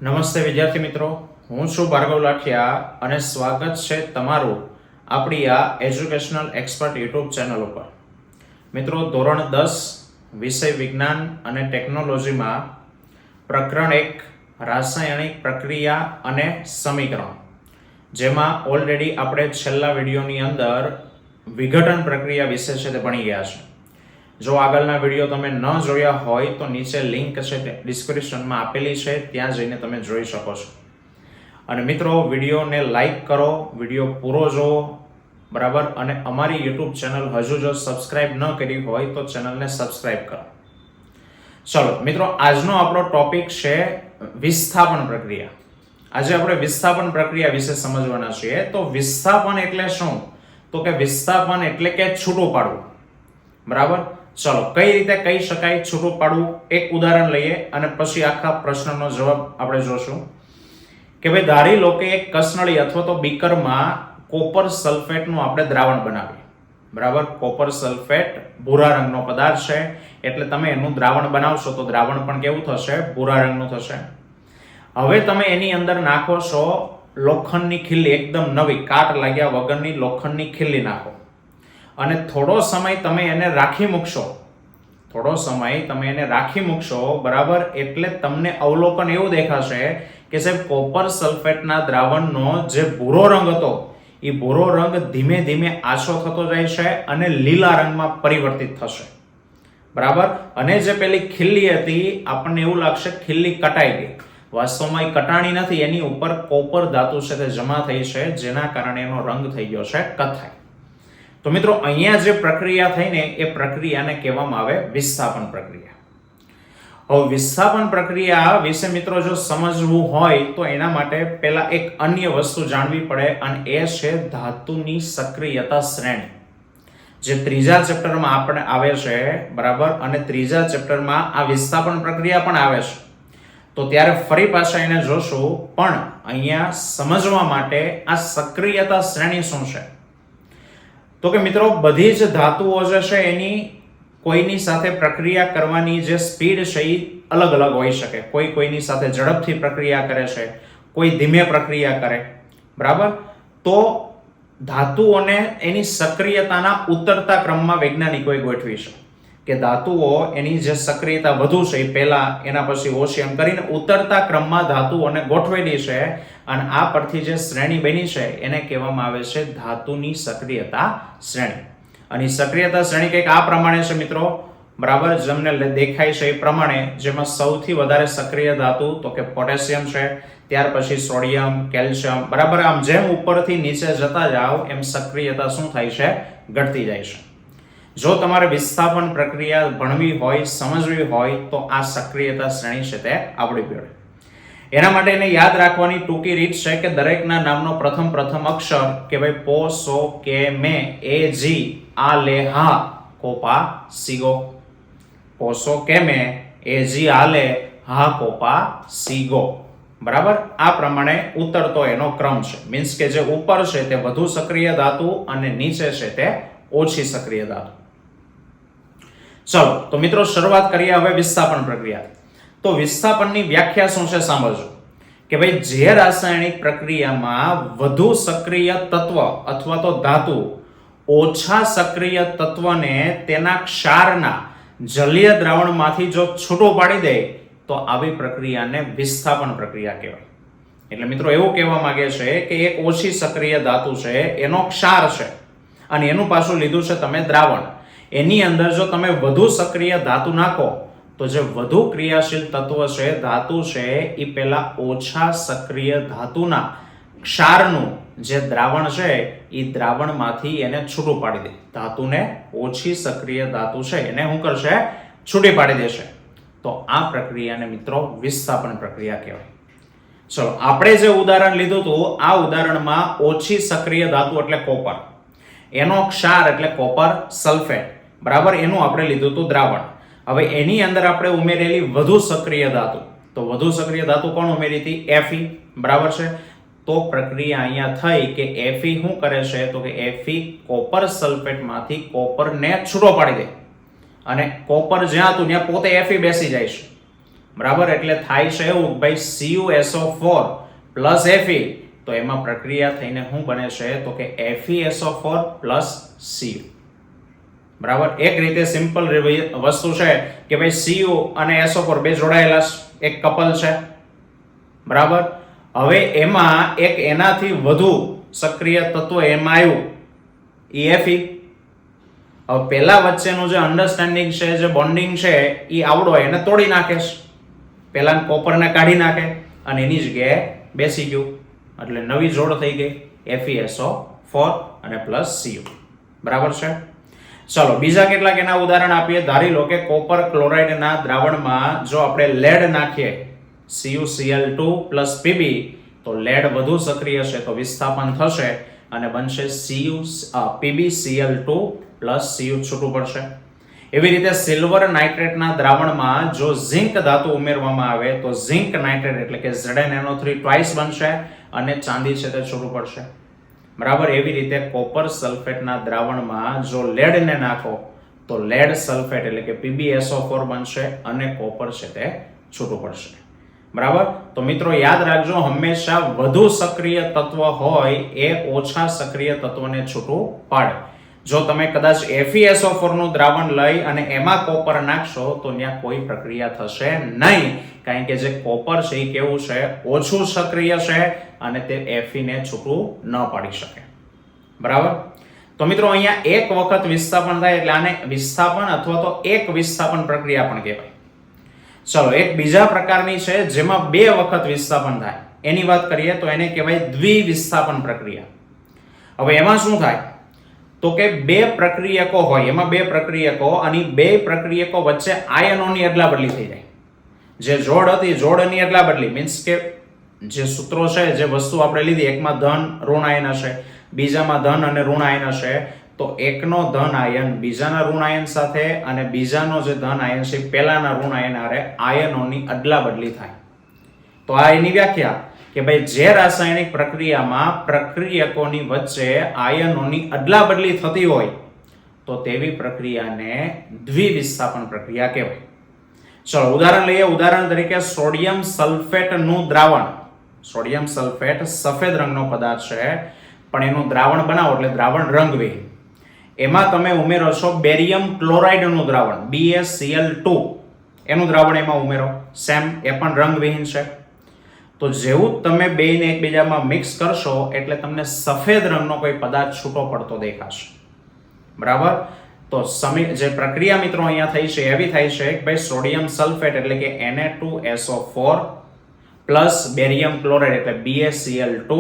નમસ્તે વિદ્યાર્થી મિત્રો, હું છું ભાર્ગવ લાઠિયા અને સ્વાગત છે તમારું આપણી આ એજ્યુકેશનલ એક્સપર્ટ યુટ્યુબ ચેનલ ઉપર. મિત્રો, ધોરણ 10 વિષય વિજ્ઞાન અને ટેકનોલોજીમાં પ્રકરણ 1 રાસાયણિક પ્રક્રિયા અને સમીકરણ, જેમાં ઓલરેડી આપણે છેલ્લા વિડીયોની અંદર વિઘટન પ્રક્રિયા વિશે છે તે ભણી ગયા છે. જો આગળના વિડીયો તમે ન જોયા હોય તો નીચે લિંક છે તે ડિસ્ક્રિપ્શનમાં આપેલી છે, ત્યાં જઈને તમે જોઈ શકો છો. અને મિત્રો, વિડીયોને લાઈક કરો, વિડીયો પૂરો જુઓ, બરાબર. અને અમારી યુટ્યુબ ચેનલ હજુ જો સબસ્ક્રાઇબ ન કરી હોય તો ચેનલને સબસ્ક્રાઇબ કરો. ચલો મિત્રો, આજનો આપણો ટોપિક છે વિસ્થાપન પ્રક્રિયા. આજે આપણે વિસ્થાપન પ્રક્રિયા વિશે સમજવાના છીએ. તો વિસ્થાપન એટલે શું? તો કે વિસ્થાપન એટલે કે છૂટું પાડવું, બરાબર. ચલો, કઈ રીતે કહી શકાય છૂટું પાડવું? એક ઉદાહરણ લઈએ અને પછી આખા પ્રશ્નનો જવાબ આપણે જોશું. કે ભાઈ, ધારી લો કે એક કસનળી અથવા તો બીકરમાં કોપર સલ્ફેટનું આપણે દ્રાવણ બનાવીએ, બરાબર. કોપર સલ્ફેટ ભૂરા રંગનો પદાર્થ છે, એટલે તમે એનું દ્રાવણ બનાવશો તો દ્રાવણ પણ કેવું થશે? ભૂરા રંગનું થશે. હવે તમે એની અંદર નાખો છો લોખંડની ખીલી, એકદમ નવી, કાટ લાગ્યા વગરની લોખંડની ખીલી નાખો અને થોડો સમય તમે એને રાખી મૂકશો, બરાબર. એટલે તમને અવલોકન એવું દેખાશે કે સાહેબ, કોપર સલ્ફેટના દ્રાવણનો જે ભૂરો રંગ હતો એ ભૂરો રંગ ધીમે ધીમે આછો થતો જાય છે અને લીલા રંગમાં પરિવર્તિત થશે, બરાબર. અને જે પેલી ખીલી હતી, આપણને એવું લાગશે ખીલી કટાઈ ગઈ. વાસ્તવમાં એ કટાણી નથી, એની ઉપર કોપર ધાતુ છે તે જમા થઈ છે, જેના કારણે એનો રંગ થઈ ગયો છે કથ્થાઈ. તો મિત્રો, અહીંયા જે પ્રક્રિયા થઈને એ પ્રક્રિયાને કહેવામાં આવે વિસ્થાપન પ્રક્રિયા. હવે વિસ્થાપન પ્રક્રિયા વિશે મિત્રો જો સમજવું હોય તો એના માટે પહેલા એક અન્ય વસ્તુ જાણવી પડે, અને એ છે ધાતુની સક્રિયતા શ્રેણી, જે ત્રીજા ચેપ્ટરમાં આપણે આવે છે, બરાબર. અને ત્રીજા ચેપ્ટરમાં આ વિસ્થાપન પ્રક્રિયા પણ આવે છે, તો ત્યારે ફરી પાછા એને જોશું. પણ અહીંયા સમજવા માટે આ સક્રિયતા શ્રેણી શું છે? તો કે મિત્રો, બધી જ ધાતુઓ જે છે એની કોઈની સાથે પ્રક્રિયા કરવાની જે સ્પીડ છે એ અલગ અલગ હોઈ શકે. કોઈની સાથે ઝડપથી પ્રક્રિયા કરે છે, કોઈ ધીમે પ્રક્રિયા કરે, બરાબર. તો ધાતુઓને એની સક્રિયતાના ઉતરતા ક્રમમાં વૈજ્ઞાનિકોએ ગોઠવી છે કે ધાતુઓ એની જે સક્રિયતા વધુ છે એ પહેલા, એના પછી ઓછી, એમ કરીને ઉતરતા ક્રમમાં ધાતુઓને ગોઠવેલી છે. અને આ પરથી જે શ્રેણી બની છે એને કહેવામાં આવે છે ધાતુની સક્રિયતા શ્રેણી. અને સક્રિયતા શ્રેણી કંઈક આ પ્રમાણે છે મિત્રો, બરાબર. જેમને દેખાય છે એ પ્રમાણે, જેમાં સૌથી વધારે સક્રિય ધાતુ તો કે પોટેશિયમ છે, ત્યાર પછી સોડિયમ, કેલ્શિયમ, બરાબર. આમ જેમ ઉપરથી નીચે જતા જાઓ એમ સક્રિયતા શું થાય છે? ઘટતી જાય છે. જો તમારે વિસ્થાપન પ્રક્રિયા ભણવી હોય, સમજવી હોય તો આ સક્રિયતા શ્રેણી છે તે આવડવી પડે. એના માટે એને યાદ રાખવાની ટૂંકી રીત છે કે દરેકના નામનો પ્રથમ અક્ષર કે ભાઈ પો, સો, કે, મે, એ, જી, આ, લે, હા, કોપા, સીગો. પો, સો, કે, મે, એ, જી, આ, લે, હા, કોપા, સીગો, બરાબર. આ પ્રમાણે ઉતરતો એનો ક્રમ છે. મીન્સ કે જે ઉપર છે તે વધુ સક્રિય ધાતુ અને નીચે છે તે ઓછી સક્રિય ધાતુ. ચલો, તો મિત્રો શરૂઆત કરીએ હવે વિસ્થાપન પ્રક્રિયા. તો વિસ્થાપનની વ્યાખ્યા શું છે સાંભળજો. કે ભાઈ, જે રાસાયણિક પ્રક્રિયામાં વધુ સક્રિય તત્વ અથવા તો ધાતુ ઓછા સક્રિય તત્વને તેના ક્ષારના જલીય દ્રાવણમાંથી જો છૂટો પાડી દે તો આવી પ્રક્રિયાને વિસ્થાપન પ્રક્રિયા કહેવાય. એટલે મિત્રો એવું કહેવા માંગે છે કે એક ઓછી સક્રિય ધાતુ છે, એનો ક્ષાર છે, અને એનું પાછું લીધું છે તમે દ્રાવણ. એની અંદર જો તમે વધુ સક્રિય ધાતુ નાખો તો જે વધુ ક્રિયાશીલ તત્વ છે, ધાતુ છે, એ પેલા ઓછા સક્રિય ધાતુના ક્ષારનું જે દ્રાવણ છે એ દ્રાવણમાંથી એને છૂટું પાડી દે. ધાતુને ઓછી સક્રિય ધાતુ છે એને શું કરશે? છૂટી પાડી દેશે. તો આ પ્રક્રિયાને મિત્રો વિસ્થાપન પ્રક્રિયા કહેવાય. ચલો, આપણે જે ઉદાહરણ લીધું હતું, આ ઉદાહરણમાં ઓછી સક્રિય ધાતુ એટલે કોપર, એનો ક્ષાર એટલે કોપર સલ્ફેટ, બરાબર. એનું આપણે લીધું હતું દ્રાવણ. હવે એની અંદર આપણે ઉમેરેલી વધુ સક્રિય ધાતુ, તો વધુ સક્રિય ધાતુ કોણ ઉમેરી હતી? Fe, બરાબર છે. તો પ્રક્રિયા અહીંયા થઈ કે Fe શું કરે છે? તો કે Fe કોપર સલ્ફેટમાંથી કોપરને છૂટો પાડી દે, અને કોપર જ્યાં હતું ત્યાં પોતે Fe બેસી જાય છે, બરાબર, એટલે થાય છે એવું ભાઈ CuSO4 પ્લસ Fe, તો એમાં પ્રક્રિયા થઈને શું બને છે તો કે FeSO4 પ્લસ Cu. બરાબર, એક રીતે સિમ્પલ વસ્તુ છે કે ભાઈ Cu અને SO4 બે જોડાયેલા એક કપલ છે. બરાબર, હવે એમાં એક એનાથી વધુ સક્રિય તત્વ એમાં આવ્યું Fe. હવે પેલા વચ્ચેનું જે અન્ડરસ્ટેન્ડિંગ છે, જે બોન્ડિંગ છે, એ આવડો એને તોડી નાખે છે. પેલા કોપરને કાઢી નાખે અને એની જગ્યાએ બેસી ગયું, એટલે નવી જોડ થઈ ગઈ FeSO4 અને પ્લસ Cu. બરાબર છે. ચલો બીજા કેટલાક એના ઉદાહરણ આપીએ. ધારી લો કે કોપર ક્લોરાઇડના દ્રાવણમાં જો આપણે લેડ નાખીએ CuCl2 પ્લસ Pb, તો લેડ વધુ સક્રિય છે તો વિસ્થાપન થશે અને બનશે PbCl2 પ્લસ Cu છૂટું પડશે. એવી રીતે સિલ્વર નાઇટ્રેટના દ્રાવણમાં જો ઝિંક ધાતુ ઉમેરવામાં આવે તો ઝિંક નાઇટ્રેટ એટલે કે ZnNO3 ટ્વાઇસ બનશે અને ચાંદી છે તે છૂટું પડશે. બરાબર, એવી રીતે કોપર સલ્ફેટના દ્રાવણમાં જો લેડને નાખો તો લેડ સલ્ફેટ એટલે કે PbSO4 બનશે અને કોપર છે તે છૂટું પડશે. બરાબર, તો મિત્રો યાદ રાખજો, હંમેશા વધુ સક્રિય તત્વ હોય એ ઓછા સક્રિય તત્વને છૂટું પાડે. જો તમે કદાચ FeSO4 નું દ્રાવણ લઈ અને એમાં કોપર નાખશો તો ત્યાં કોઈ પ્રક્રિયા થશે નહીં, કારણ કે જે કોપર છે એ કેવું છે, ઓછું સક્રિય છે અને તે Fe ને છૂટું ન પાડી શકે. બરાબર, તો મિત્રો અહીંયા એક વખત વિસ્થાપન થાય એટલે આને વિસ્થાપન અથવા તો એક વિસ્થાપન પ્રક્રિયા પણ કહેવાય. ચલો એક બીજા પ્રકારની છે જેમાં બે વખત વિસ્થાપન થાય, એની વાત કરીએ તો એને કહેવાય દ્વિવિસ્થાપન પ્રક્રિયા. હવે એમાં શું થાય તો કે બે પ્રક્રિયકો હોય, એમાં બે પ્રક્રિયકો અને બે પ્રક્રિયકો વચ્ચે આયનોની અદલાબદલી થઈ જાય. જે જોડ હતી જોડની અદલાબદલી મીન્સ કે જે સૂત્રો છે, જે વસ્તુ આપણે લીધી, એકમાં ધન ઋણ આયન હશે, બીજામાં ધન અને ઋણ આયન હશે, તો એકનો ધન આયન બીજાના ઋણ આયન સાથે અને બીજાનો જે ધન આયન છે પહેલાના ઋણ આયન હારે આયનોની અદલાબદલી થાય. તો આ એની વ્યાખ્યા કે ભાઈ જે રાસાયણિક પ્રક્રિયામાં પ્રક્રિયકોની વચ્ચે આયનોની અદલાબદલી થતી હોય તો તેવી પ્રક્રિયાને દ્વિવિસ્થાપન પ્રક્રિયા કહેવાય. ચલો ઉદાહરણ લઈએ. ઉદાહરણ તરીકે સોડિયમ સલ્ફેટનું દ્રાવણ. સોડિયમ સલ્ફેટ સફેદ રંગનો પદાર્થ છે, પણ એનું દ્રાવણ બનાવો એટલે દ્રાવણ રંગવિહીન. એમાં તમે ઉમેરો છો બેરિયમ ક્લોરાઇડનું દ્રાવણ BaCl2, એનું દ્રાવણ એમાં ઉમેરો, સેમ એ પણ રંગવિહીન છે. તો જેવું તમે બેને એકબીજામાં મિક્સ કરશો એટલે તમને સફેદ રંગનો કોઈ પદાર્થ છૂટો પડતો દેખાશે. બરાબર, તો જે પ્રક્રિયા મિત્રો અહીંયા થઈ છે એવી થાય છે કે ભાઈ સોડિયમ સલ્ફેટ એટલે કે Na2SO4 પ્લસ બેરિયમ ક્લોરાઇડ એટલે BaCl2,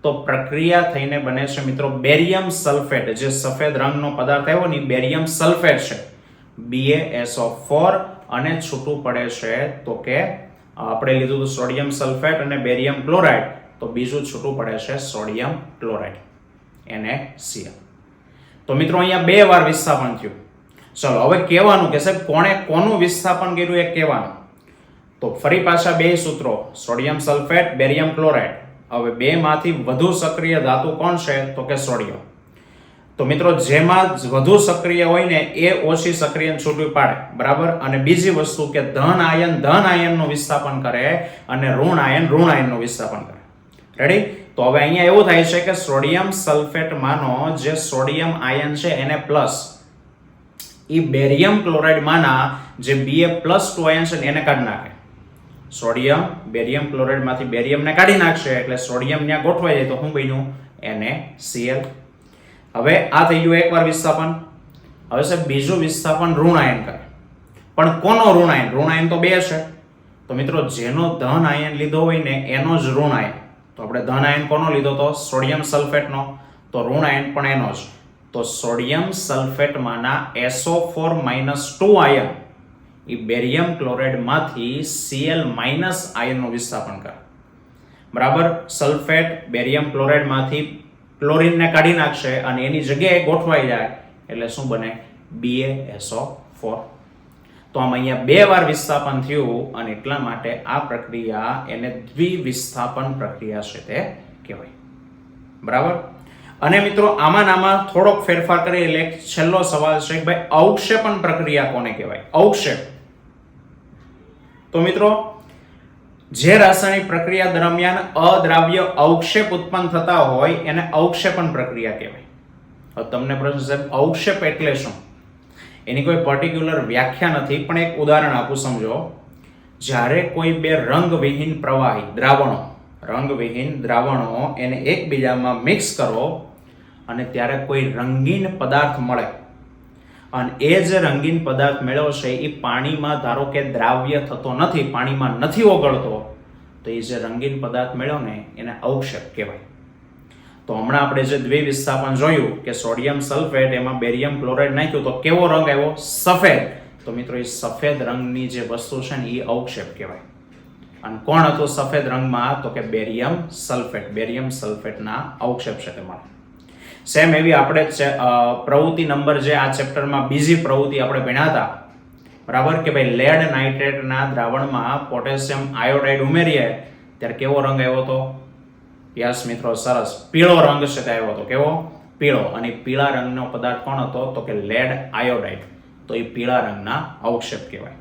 તો પ્રક્રિયા થઈને બને છે મિત્રો બેરિયમ સલ્ફેટ, જે સફેદ રંગનો પદાર્થ આવ્યો ને બેરિયમ સલ્ફેટ છે, BaSO4, અને છૂટું પડે છે તો કે આપણે લીધું સોડિયમ સલ્ફેટ અને બેરિયમ ક્લોરાઇડ, તો બીજું છૂટું પડે છે સોડિયમ ક્લોરાઇડ NaCl. તો મિત્રો અહીંયા બે વાર વિસ્થાપન થયું. ચલો હવે કહેવાનું કે સાહેબ કોણે કોનું વિસ્થાપન કર્યું એ કહેવાનું. તો ફરી પાછા બે સૂત્રો, સોડિયમ સલ્ફેટ, બેરિયમ ક્લોરાઇડ. હવે બે માંથી વધુ સક્રિય ધાતુ કોણ છે તો કે સોડિયમ. તો મિત્રો જેમાં વધુ સક્રિય હોય ને એ ઓછી સક્રિય છૂટું પાડે. બરાબર, અને બીજી વસ્તુ કે ધન આયનનું વિસ્થાપન કરે અને ઋણ આયનનું વિસ્થાપન કરે. રેડી? તો હવે અહીંયા એવું થાય છે કે સોડિયમ સલ્ફેટમાંનો જે સોડિયમ આયન છે એને પ્લસ, એ બેરિયમ ક્લોરાઇડમાંના જે Ba+2 આયન છે એને કાઢી નાખે. સોડિયમ બેરિયમ ક્લોરાઇડમાંથી બેરિયમને કાઢી નાખશે એટલે સોડિયમ ત્યાં ગોઠવાઈ જાય તો શું બન્યું? NaCl. હવે આ થઈ ગયું એકવાર વિસ્થાપન. હવે સાહેબ બીજું વિસ્થાપન ઋણ આયન કરે. પણ કોનો ઋણ આયન? ઋણ આયન તો બે છે. તો મિત્રો જેનો ધન આયન લીધો હોય ને એનો જ ઋણ આયન. તો આપણે ધન આયન કોનો લીધો તો સોડિયમ સલ્ફેટનો, તો ઋણ આયન પણ એનો જ. તો સોડિયમ સલ્ફેટમાંના SO4-2 આયન એ બેરિયમ ક્લોરાઇડમાંથી Cl- આયનનું વિસ્થાપન કરે. બરાબર, સલ્ફેટ બેરિયમ ક્લોરાઇડમાંથી ક્લોરીનને કાઢી નાખશે અને એની જગ્યાએ ગોઠવાઈ જાય એટલે શું બને? BaSO4. તો આમ અહીંયા બે વાર વિસ્થાપન થયું અને એટલા માટે આ પ્રક્રિયા એને દ્વિવિસ્થાપન પ્રક્રિયા છે તે કહેવાય. બરાબર, અને મિત્રો આમાં થોડોક ફેરફાર કરી એટલે છેલ્લો સવાલ છે કે ભાઈ અવક્ષેપણ પ્રક્રિયા કોને કહેવાય? અવક્ષેપ તો મિત્રો, જે રાસાયણિક પ્રક્રિયા દરમિયાન અદ્રાવ્ય અવક્ષેપ ઉત્પન્ન થતા હોય એને અવક્ષેપણ પ્રક્રિયા કહેવાય. હવે તમને પ્રશ્ન સાહેબ, અવક્ષેપ એટલે શું? એની કોઈ પર્ટિક્યુલર વ્યાખ્યા નથી, પણ એક ઉદાહરણ આપું, સમજો. જ્યારે કોઈ બે રંગવિહીન પ્રવાહી દ્રાવણો એને એકબીજામાં મિક્સ કરો અને ત્યારે કોઈ રંગીન પદાર્થ મળે, અને એ જે રંગીન પદાર્થ મેળવ્યો છે એ પાણીમાં ધારો કે દ્રાવ્ય થતો નથી, પાણીમાં નથી ઓગળતો, તો એ જે રંગીન પદાર્થ મેળવ્યો ને એને અવક્ષેપ કહેવાય. તો હમણાં આપણે જે દ્વિવિસ્થાપન જોયું કે સોડિયમ સલ્ફેટ એમાં બેરિયમ ક્લોરાઇડ નાખ્યું તો કેવો રંગ આવ્યો? સફેદ. તો મિત્રો, એ સફેદ રંગની જે વસ્તુ છે ને એ અવક્ષેપ કહેવાય. અને કોણ હતું સફેદ રંગમાં? તો કે બેરિયમ સલ્ફેટ. બેરિયમ સલ્ફેટના અવક્ષેપ છે તેમાં. સેમ એવી આપણે પ્રવૃત્તિ નંબર જે આ ચેપ્ટરમાં બીજી પ્રવૃત્તિ આપણે ભણ્યા હતા, બરાબર, કે ભાઈ લેડ નાઇટ્રેટના દ્રાવણમાં પોટેશિયમ આયોડાઇડ ઉમેરીએ ત્યારે કેવો રંગ આવ્યો હતો? યસ મિત્રો, સરસ, પીળો રંગ છે તે આવ્યો હતો. કેવો? પીળો. અને પીળા રંગનો પદાર્થ કોણ હતો? તો કે લેડ આયોડાઇડ. તો એ પીળા રંગના અવક્ષેપ કહેવાય.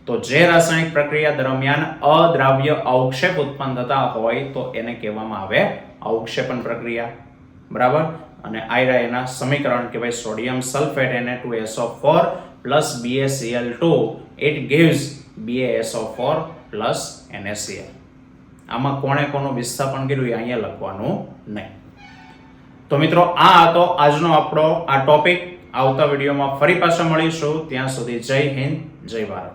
તો જે રાસાયણિક પ્રક્રિયા દરમિયાન અદ્રાવ્ય અવક્ષેપ ઉત્પન્ન થતા હોય તો એને કહેવામાં આવે અવક્ષેપણ પ્રક્રિયા. બરાબર. અને આયરા એના સમીકરણ કે ભાઈ sodium sulphate Na2SO4 plus BaCl2 it gives BaSO4 plus NaCl. આમાં કોણે કોનું વિસ્થાપન કર્યું એ અહીંયા લખવાનું નહીં. તો મિત્રો, આ હતો આજનો આપણો આ ટોપિક. આવતા વિડીયોમાં ફરી પાછા મળીશું. ત્યાં સુધી જય હિન્દ, જય ભારત.